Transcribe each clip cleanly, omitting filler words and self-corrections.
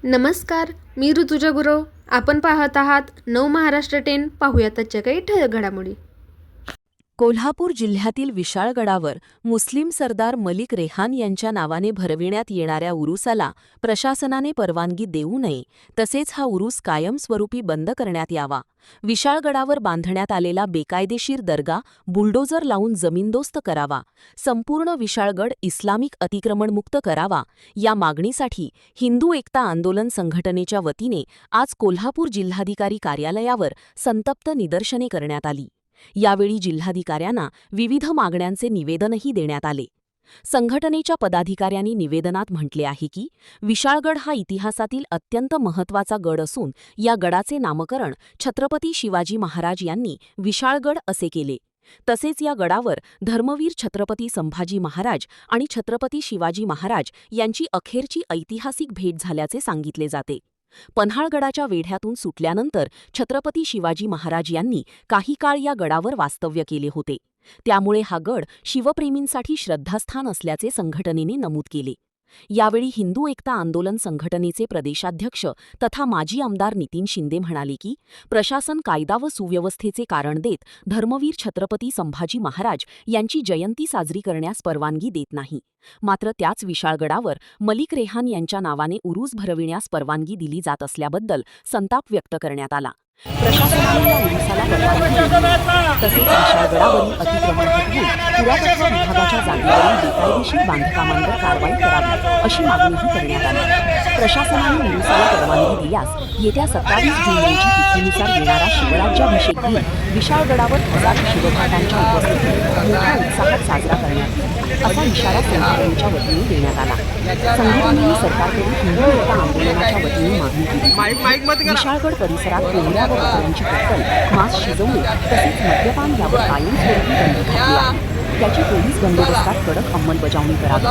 नमस्कार, मी ऋतुजा गुरव. आपण पाहत आहात नव महाराष्ट्र 10. पाहूयात आजच्या काही ठळक घडामोडी. कोल्हापूर जिल्ह्यातील विशाळगडावर मुस्लिम सरदार मलिक रेहान यांच्या नावाने भरविण्यात येणाऱ्या उरुसाला प्रशासनाने परवानगी देऊ नये, तसेच हा उरूस कायमस्वरूपी बंद करण्यात यावा. विशाळगडावर बांधण्यात आलेला बेकायदेशीर दर्गा बुलडोजर लावून जमीनदोस्त करावा. संपूर्ण विशाळगड इस्लामिक अतिक्रमणमुक्त करावा. या मागणीसाठी हिंदू एकता आंदोलन संघटनेच्या वतीने आज कोल्हापूर जिल्हाधिकारी कार्यालयावर संतप्त निदर्शने करण्यात आली. यावेळी जिल्हाधिकाऱ्यांना विविध मागण्यांचे निवेदनही देण्यात आले. संघटनेच्या पदाधिकाऱ्यांनी निवेदनात म्हटले आहे की विशाळगड हा इतिहासातील अत्यंत महत्त्वाचा गड असून या गडाचे नामकरण छत्रपती शिवाजी महाराज यांनी विशाळगड असे केले. तसेच या गडावर धर्मवीर छत्रपती संभाजी महाराज आणि छत्रपती शिवाजी महाराज यांची अखेरची ऐतिहासिक भेट झाल्याचे सांगितले जाते. पन्हाळगडाच्या वेढ्यातून सुटल्यानंतर छत्रपती शिवाजी महाराज यांनी काही काळ या गडावर वास्तव्य केले होते. त्यामुळे हा गड शिवप्रेमींसाठी श्रद्धास्थान असल्याचे संघटनेने नमूद केले. यावेळी हिंदू एकता आंदोलन संघटनेचे प्रदेशाध्यक्ष तथा माजी आमदार नितीन शिंदे म्हणाले की प्रशासन कायदा व सुव्यवस्थेचे कारण देत धर्मवीर छत्रपती संभाजी महाराज यांची जयंती साजरी करण्यास परवानगी देत नाही. मात्र त्याच विशाळगडावर मलिक रेहान यांच्या नावाने उरूस भरविण्यास परवानगी दिली जात असल्याबद्दल संताप व्यक्त करण्यात आला. प्रशासनाने या उरूसाला परवानगी दिली नाही, तसेच विशाळगडावरील अतिक्रमण हटवून पुरातत्व विभागाच्या जागेवरील बेकायदेशीर बांधकामांवर कारवाई करावी अशी मागणीही करण्यात आली. प्रशासनाने उरूसाला परवानगी दिल्यास येत्या 27 जून रोजी तिथीनुसार येणारा शिवराज्याभिषेक दिन विशाळगडावर हजारो शिवभक्तांच्या उपस्थितीत मोठ्या उत्साहात साजरा करण्यात येईल असा इशारा संघटनेच्या वतीने देण्यात आला. संघटनेने सरकारकडून हिंदू एकता आंदोलनाच्या वतीने मागणी केली. विशाळगड परिसरात कोंबड्या व बकऱ्यांची कत्तल, मांस शिजवणे तसेच मद्यपान यावर कायमस्वरूपी बंदी घातली आहे. त्याची पोलीस बंदोबस्तात कडक अंमलबजावणी करावी.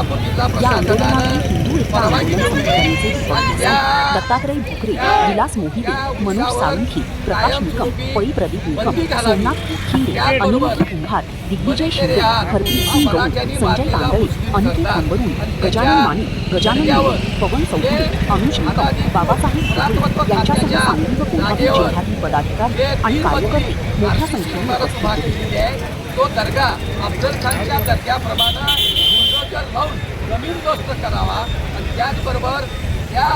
या आंदोलनामध्ये हिंदू एकता आंदोलन संघटनेचे दीपक देसाई, दत्तात्रय भुकरे, विलास मोहिते, मनोज साळुंखे, प्रकाश निकम, पळी प्रदीप निकम, सोमनाथ खिंडे, अनिरुद्ध कुंभार, दिग्विजय शिंदे, हरदीप सिंग गौड, संजय तांदळे, अनिकेत आंबरुल, गजानन माने, गजानन माने, पवन चौधरी, अनुज निकम, बाबासाहेब ठाकरे यांच्यासह सांगली व कोल्हापूर जिल्ह्यातील पदाधिकारी आणि कार्यकर्ते मोठ्या संख्येने उपस्थित होते. तो दर्गा अफजल खानच्या दर्ग्याप्रमाणे बुलडोजर लावून जमीनदोस्त करावा आणि त्याचबरोबर त्या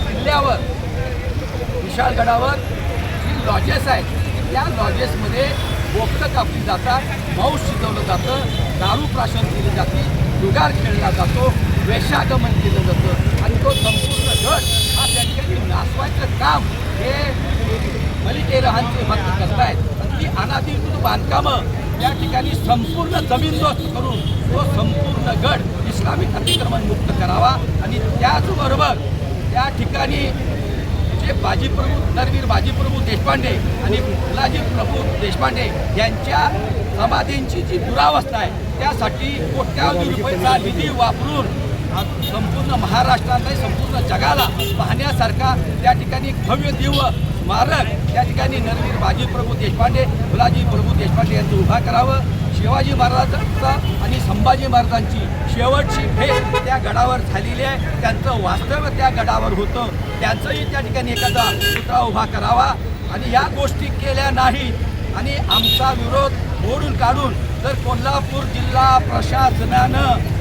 किल्ल्यावर विशाळगडावर जी लॉजेस आहेत त्या लॉजेसमध्ये बोकडं कापली जातात, मांस शिजवलं जातं, दारू प्राशन केली जाते, जुगार खेळला जातो, वेश्यागमन केलं जातं आणि तो संपूर्ण गड हा त्या ठिकाणी नासवायचं काम हे मलिक रेहानचे भक्त करत आहेत. ती अनाधिकृत बांधकामं त्या ठिकाणी संपूर्ण जमीनदोस्त करून तो संपूर्ण गड इस्लामिक अतिक्रमण मुक्त करावा आणि त्याचबरोबर त्या ठिकाणी जे नरवीर बाजीप्रभू देशपांडे आणि फुलाजी प्रभू देशपांडे यांच्या समाधींची जी दुरावस्था आहे त्यासाठी कोट्यावधी रुपयाचा निधी वापरून संपूर्ण महाराष्ट्रात संपूर्ण जगाला पाहण्यासारखा त्या ठिकाणी भव्य दिव्य स्मारक त्या ठिकाणी नरवीर बाजीप्रभू देशपांडे, फुलाजी प्रभू देशपांडे यांचं उभा करावं. शिवाजी महाराजांचा आणि संभाजी महाराजांची शेवटची भेट त्या गडावर झालेली आहे. त्यांचं वास्तव्य त्या गडावर होतं. त्यांचंही त्या ठिकाणी एखादा पुतळा उभा करावा आणि या गोष्टी केल्या नाहीत आणि आमचा विरोध मोडून काढून जर कोल्हापूर जिल्हा प्रशासनानं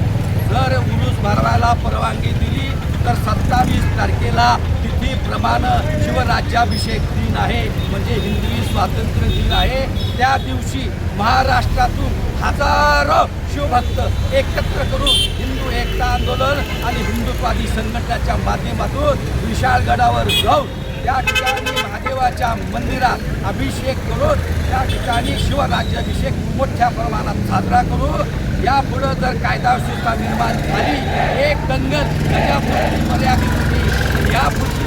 जर उरूस भरवायला परवानगी दिली तर 27 तारखेला तिथीप्रमाणे शिवराज्याभिषेक दिन आहे, म्हणजे हिंदवी स्वातंत्र्य दिन आहे. त्या दिवशी महाराष्ट्रातून हजारो शिवभक्त एकत्र करून हिंदू एकता आंदोलन आणि हिंदुत्वादी संघटनेच्या माध्यमातून विशाळगडावर जाऊन त्या ठिकाणी महादेवाच्या मंदिरात अभिषेक करून त्या ठिकाणी शिवराज्याभिषेक मोठ्या प्रमाणात साजरा करू. यापुढं जर कायदा सुव्यवस्था निर्माण झाली, एक दंगल गजापूरची मर्यादित होती, यापुढची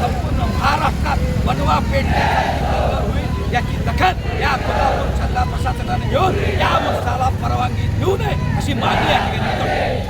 संपूर्ण महाराष्ट्रात बनवा पेटण्यासाठी होईल याची दखल या कोल्हापूर जिल्हा प्रशासनाने घेऊन या उरूसाला परवानगी देऊ नये अशी मागणी या ठिकाणी करतो.